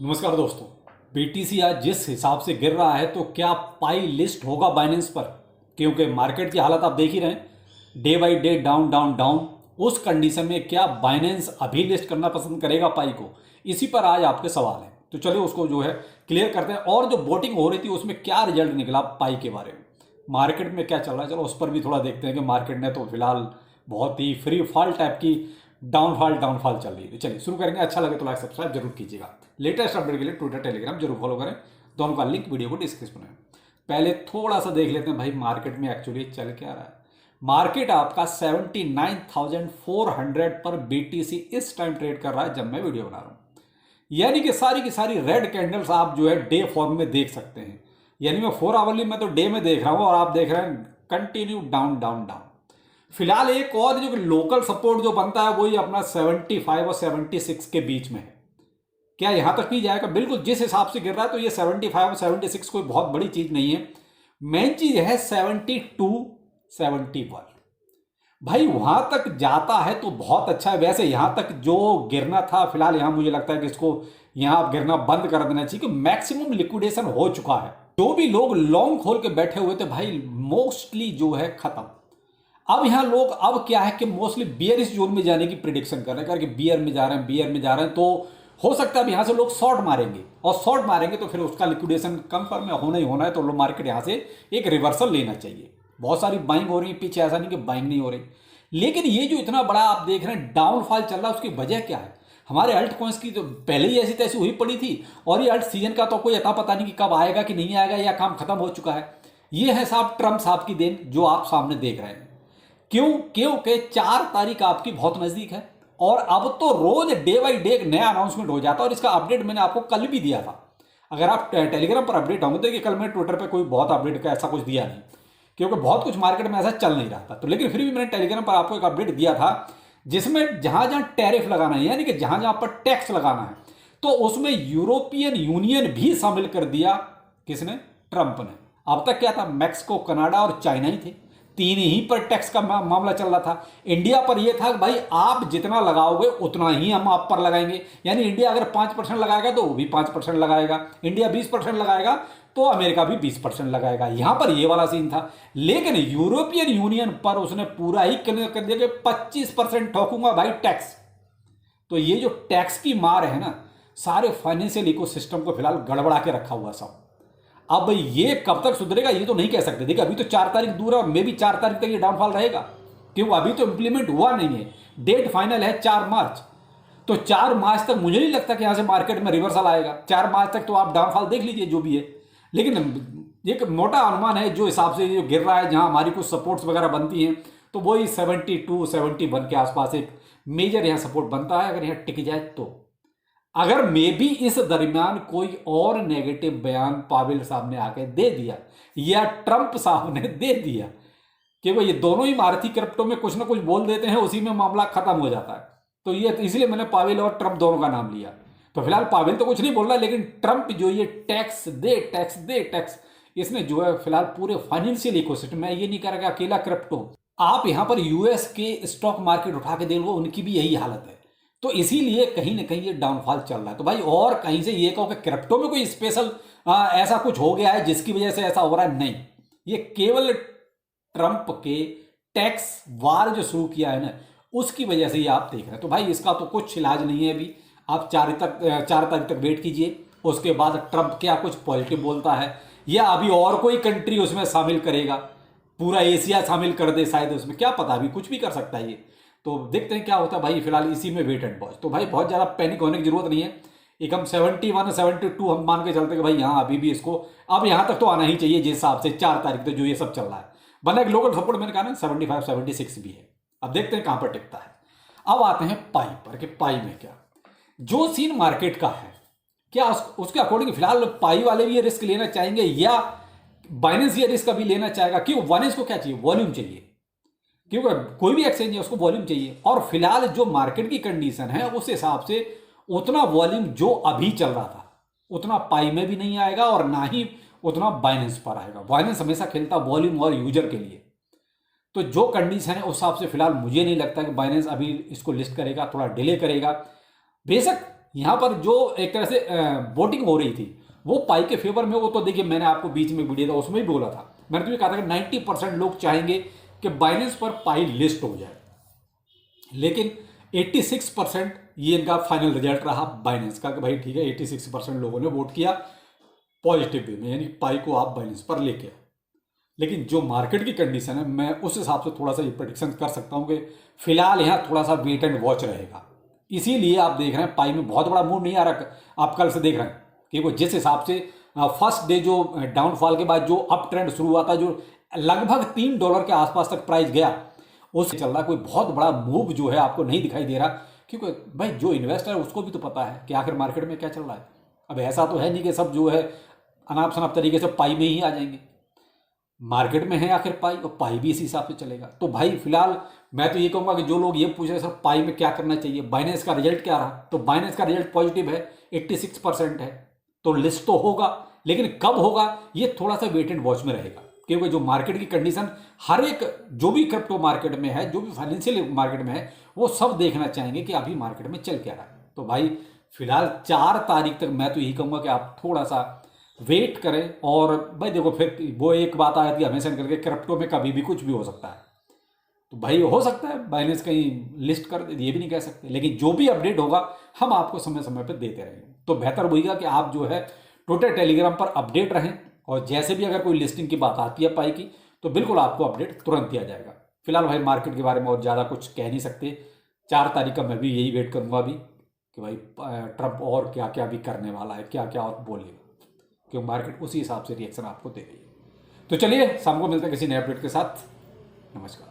नमस्कार दोस्तों। बीटीसी आज जिस हिसाब से गिर रहा है तो क्या पाई लिस्ट होगा बाइनेंस पर? क्योंकि मार्केट की हालत आप देख ही रहे हैं, day by day down down down. उस कंडीशन में क्या बाइनेंस अभी लिस्ट करना पसंद करेगा पाई को? इसी पर आज आपके सवाल हैं, तो चलिए उसको जो है क्लियर करते हैं। और जो वोटिंग हो रही थी उसमें क्या रिजल्ट निकला पाई के बारे में, मार्केट में क्या चल रहा है, चलो उस पर भी थोड़ा देखते हैं कि मार्केट ने तो फिलहाल बहुत ही फ्री फॉल टाइप की डाउनफॉल चल रही है। चलिए शुरू करेंगे। अच्छा लगे तो लाइक सब्सक्राइब जरूर कीजिएगा। लेटेस्ट अपडेट के लिए ट्विटर टेलीग्राम जरूर फॉलो करें, दोनों का लिंक वीडियो को डिस्क्रिप्शन में। पहले थोड़ा सा देख लेते हैं भाई मार्केट में एक्चुअली चल क्या रहा है। मार्केट आपका 79,400 पर बीटीसी इस टाइम ट्रेड कर रहा है जब मैं वीडियो बना रहा हूं। यानी कि सारी की सारी रेड कैंडल्स आप जो है डे फॉर्म में देख सकते हैं। यानी मैं 4 आवरली में तो डे में देख रहा हूं और आप देख रहे हैं कंटिन्यू डाउन डाउन डाउन। फिलहाल एक और जो लोकल सपोर्ट जो बनता है वही अपना 75 और 76 के बीच में है। क्या यहां तक भी जाएगा? बिल्कुल जिस हिसाब से गिर रहा है तो ये 75 और 76 कोई बहुत बड़ी चीज नहीं है। मेन चीज है 72 71। भाई वहां तक जाता है तो बहुत अच्छा है। वैसे यहां तक जो गिरना था फिलहाल यहां मुझे लगता है कि इसको यहां गिरना बंद कर देना चाहिए, कि मैक्सिमम लिक्विडेशन हो चुका है। जो भी लोग लॉन्ग खोल के बैठे हुए थे भाई मोस्टली जो है खत्म। अब यहां लोग अब क्या है कि मोस्टली बियरिश जोन में जाने की प्रिडिक्शन कर रहे हैं कि बियर में जा रहे हैं, बियर में जा रहे हैं। तो हो सकता है अब यहां से लोग शॉर्ट मारेंगे, और शॉर्ट मारेंगे तो फिर उसका लिक्विडेशन कंफर्म में होना ही होना है। तो लोग मार्केट यहां से एक रिवर्सल लेना चाहिए। बहुत सारी बाइंग हो रही है पीछे, ऐसा नहीं कि बाइंग नहीं हो रही। लेकिन ये जो इतना बड़ा आप देख रहे हैं डाउनफॉल चल रहा है, उसकी वजह क्या है? हमारे अल्ट कॉइंस की तो पहले ही ऐसी तैसी हुई पड़ी थी, और ये अल्ट सीजन का तो कोई अता पता नहीं कि कब आएगा कि नहीं आएगा, या काम खत्म हो चुका है। ये है साहब ट्रम्प साहब की देन जो आप सामने देख रहे हैं। क्यों? क्योंकि 4 तारीख आपकी बहुत नजदीक है, और अब तो रोज डे बाई डे एक नया अनाउंसमेंट हो जाता है। और इसका अपडेट मैंने आपको कल भी दिया था। अगर आप टेलीग्राम पर अपडेट होंगे तो कि कल मैं ट्विटर पे कोई बहुत अपडेट का ऐसा कुछ दिया नहीं, क्योंकि बहुत कुछ मार्केट में ऐसा चल नहीं रहा था। तो लेकिन फिर भी मैंने टेलीग्राम पर आपको एक अपडेट दिया था जिसमें जहां जहां टैरिफ लगाना है, यानी कि जहां जहां पर टैक्स लगाना है, तो उसमें यूरोपियन यूनियन भी शामिल कर दिया। किसने? ट्रंप ने। अब तक क्या था? मैक्सिको, कनाडा और चाइना ही थे। तीन ही पर टैक्स का मामला चल रहा था। इंडिया पर यह था कि भाई आप जितना लगाओगे उतना ही हम आप पर लगाएंगे। यानी इंडिया अगर 5% लगाएगा तो वो भी 5% लगाएगा, इंडिया 20% लगाएगा तो अमेरिका भी 20% लगाएगा। यहां पर ये वाला सीन था। लेकिन यूरोपियन यूनियन पर उसने पूरा ही कर दिया कि 25% ठोकूंगा भाई टैक्स। तो ये जो टैक्स की मार है ना, सारे फाइनेंशियल इकोसिस्टम को फिलहाल गड़बड़ा के रखा हुआ सब। अब ये कब तक सुधरेगा ये तो नहीं कह सकते। देखिए अभी तो 4 तारीख दूर है, और मे भी 4 तारीख तक ये डाउनफॉल रहेगा, क्योंकि अभी तो इंप्लीमेंट हुआ नहीं है। डेट फाइनल है 4 मार्च। तो 4 मार्च तक मुझे नहीं लगता कि यहां से मार्केट में रिवर्सल आएगा। 4 मार्च तक तो आप डाउनफॉल देख लीजिए जो भी है। लेकिन एक मोटा अनुमान है जो हिसाब से जो गिर रहा है, जहां हमारी कुछ सपोर्ट्स वगैरह बनती हैं, तो वही 72 71 के आसपास एक मेजर यहां सपोर्ट बनता है, अगर यहां टिक जाए तो। अगर मे भी इस दरमियान कोई और नेगेटिव बयान पावेल साहब ने आके दे दिया, या ट्रंप साहब ने दे दिया, कि वो ये दोनों ही भारतीय क्रिप्टो में कुछ ना कुछ बोल देते हैं, उसी में मामला खत्म हो जाता है। तो ये इसलिए मैंने पावेल और ट्रंप दोनों का नाम लिया। तो फिलहाल पावेल तो कुछ नहीं बोल रहा, लेकिन ट्रंप जो ये टैक्स दे टैक्स दे टैक्स, इसने जो है फिलहाल पूरे फाइनेंशियल इकोसिस्टम में, ये नहीं करेगा अकेला क्रिप्टो। आप यहां पर यूएस के स्टॉक मार्केट उठा के देख लो, उनकी भी यही हालत है। तो इसीलिए कहीं ना कहीं ये डाउनफॉल चल रहा है। तो भाई और कहीं से ये कहो कि क्रिप्टो में कोई स्पेशल ऐसा कुछ हो गया है जिसकी वजह से ऐसा हो रहा है, नहीं। ये केवल ट्रंप के टैक्स वार जो शुरू किया है ना, उसकी वजह से ये आप देख रहे हैं। तो भाई इसका तो कुछ इलाज नहीं है अभी। आप 4 तारीख तक वेट कीजिए, उसके बाद ट्रंप क्या कुछ पॉजिटिव बोलता है, या अभी और कोई कंट्री उसमें शामिल करेगा, पूरा एशिया शामिल कर दे शायद उसमें, क्या पता, अभी कुछ भी कर सकता है ये। तो देखते हैं क्या होता है भाई। फिलहाल इसी में वेट एंड वॉच। तो भाई बहुत ज़्यादा पैनिक होने की जरूरत नहीं है। एक हम 71 72 हम मान के चलते कि भाई यहाँ अभी भी इसको अब यहाँ तक तो आना ही चाहिए जिस हिसाब से 4 तारीख तक जो ये सब चल रहा है। वरना एक लोकल सपोर्ट मैंने कहा ना 75 76 भी है। अब देखते हैं कहाँ पर टिकता है। अब आते हैं पाई पर, कि पाई में क्या जो सीन मार्केट का है, क्या उसके अकॉर्डिंग फिलहाल पाई वाले भी ये रिस्क लेना चाहेंगे, या बाइनेंस ये रिस्क अभी लेना चाहेगा? क्यों? बाइनेंस को क्या चाहिए? वॉल्यूम चाहिए, क्योंकि कोई भी एक्सचेंज है उसको वॉल्यूम चाहिए। और फिलहाल जो मार्केट की कंडीशन है उस हिसाब से उतना वॉल्यूम जो अभी चल रहा था उतना पाई में भी नहीं आएगा, और ना ही उतना बाइनेंस पर आएगा। बाइनेंस हमेशा खेलता वॉल्यूम और यूजर के लिए। तो जो कंडीशन है उस हिसाब से फिलहाल मुझे नहीं लगता कि बाइनेंस अभी इसको लिस्ट करेगा, थोड़ा डिले करेगा। बेशक यहाँ पर जो एक तरह से वोटिंग हो रही थी वो पाई के फेवर में। वो तो देखिए मैंने आपको बीच में वीडियो था उसमें भी बोला था, मैंने तो ये कहा था कि 90% लोग चाहेंगे कि बाइनेंस पर पाई लिस्ट हो जाए, लेकिन 86% ये इनका फाइनल रिजल्ट रहा बाइनेंस का कि भाई ठीक है 86% लोगों ने वोट किया पॉजिटिव वे में, यानी पाई को आप बाइनेंस पर लेके आओ। लेकिन जो मार्केट की कंडीशन है मैं उस हिसाब से थोड़ा सा ये प्रेडिक्शन कर सकता हूँ कि फिलहाल यहाँ थोड़ा सा वेट एंड वॉच रहेगा। इसीलिए आप देख रहे हैं पाई में बहुत बड़ा मूव नहीं आ रहा। आप कल से देख रहे हैं क्योंकि जिस हिसाब से फर्स्ट डे जो डाउनफॉल के बाद जो अप ट्रेंड शुरू हुआ था, जो लगभग $3 के आसपास तक प्राइस गया, उससे चल रहा कोई बहुत बड़ा मूव जो है आपको नहीं दिखाई दे रहा। क्योंकि भाई जो इन्वेस्टर है उसको भी तो पता है कि आखिर मार्केट में क्या चल रहा है। अब ऐसा तो है नहीं कि सब जो है अनाप शनाप तरीके से पाई में ही आ जाएंगे। मार्केट में है आखिर पाई, और पाई भी इसी हिसाब से चलेगा। तो भाई फिलहाल मैं तो ये कहूंगा कि जो लोग ये पूछ रहे हैं सर पाई में क्या करना चाहिए, बाइनेंस का रिजल्ट क्या रहा, तो बाइनेंस का रिजल्ट पॉजिटिव है, 86% है, तो लिस्ट तो होगा, लेकिन कब होगा ये थोड़ा सा वेट एंड वॉच में रहेगा। क्योंकि जो मार्केट की कंडीशन हर एक जो भी क्रिप्टो मार्केट में है, जो भी फाइनेंशियल मार्केट में है, वो सब देखना चाहेंगे कि अभी मार्केट में चल क्या रहा है। तो भाई फिलहाल 4 तारीख तक मैं तो यही कहूंगा कि आप थोड़ा सा वेट करें। और भाई देखो फिर वो एक बात आ जाती है हमेशा करके, क्रिप्टो में कभी भी कुछ भी हो सकता है। तो भाई हो सकता है बाइनेंस कहीं लिस्ट कर दे, ये भी नहीं कह सकते, लेकिन जो भी अपडेट होगा हम आपको समय समय पर देते रहेंगे। तो बेहतर होगा कि आप जो है ट्विटर टेलीग्राम पर अपडेट रहें, और जैसे भी अगर कोई लिस्टिंग की बात आती है पाई की तो बिल्कुल आपको अपडेट तुरंत दिया जाएगा। फिलहाल भाई मार्केट के बारे में और ज़्यादा कुछ कह नहीं सकते। 4 तारीख का मैं भी यही वेट करूंगा अभी कि भाई ट्रंप और क्या क्या भी करने वाला है, क्या क्या और बोलेगा, क्योंकि मार्केट उसी हिसाब से रिएक्शन आपको दे रही है। तो चलिए शाम को मिलते हैं किसी नए अपडेट के साथ। नमस्कार।